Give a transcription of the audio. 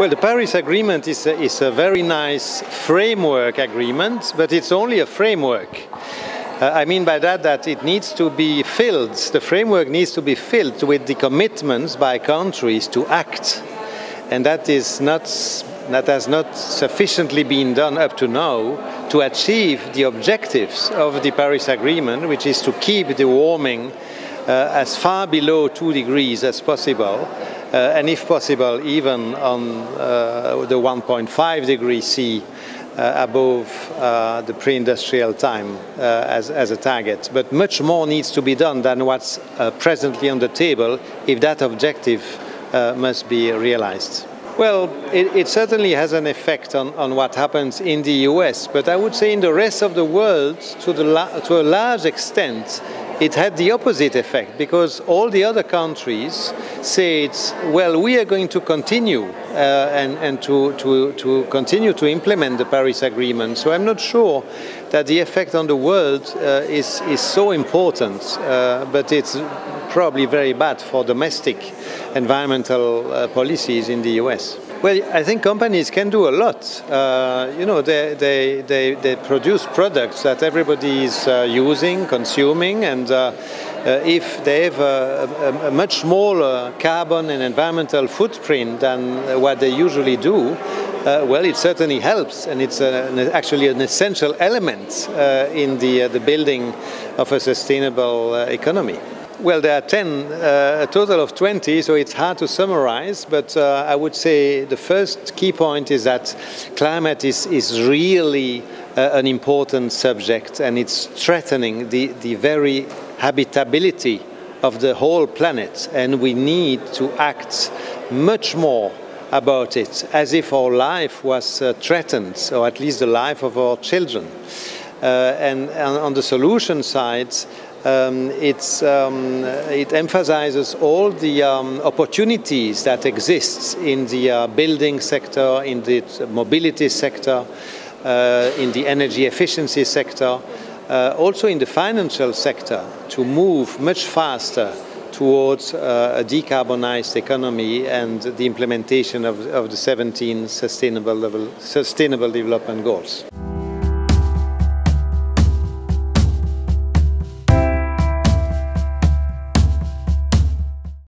Well, the Paris Agreement is a very nice framework agreement, but it's only a framework. I mean by that it needs to be filled, the framework needs to be filled with the commitments by countries to act. And that has not sufficiently been done up to now to achieve the objectives of the Paris Agreement, which is to keep the warming as far below 2 degrees as possible, and if possible even on the 1.5 degrees C above the pre-industrial time as a target. But much more needs to be done than what's presently on the table if that objective must be realized. Well, it certainly has an effect on what happens in the US, but I would say in the rest of the world, to a large extent, it had the opposite effect, because all the other countries said, well, we are going to continue and to continue to implement the Paris Agreement. So I'm not sure that the effect on the world is so important, but it's probably very bad for domestic environmental policies in the US. Well, I think companies can do a lot. They produce products that everybody is using, consuming, and if they have a much smaller carbon and environmental footprint than what they usually do, well, it certainly helps, and it's actually an essential element in the building of a sustainable economy. Well, there are 10, a total of 20, so it's hard to summarize, but I would say the first key point is that climate is really an important subject, and it's threatening the very habitability of the whole planet, and we need to act much more about it, as if our life was threatened, or at least the life of our children. And on the solution side, it emphasizes all the opportunities that exist in the building sector, in the mobility sector, in the energy efficiency sector, also in the financial sector, to move much faster towards a decarbonized economy and the implementation of the 17 Sustainable Development Goals.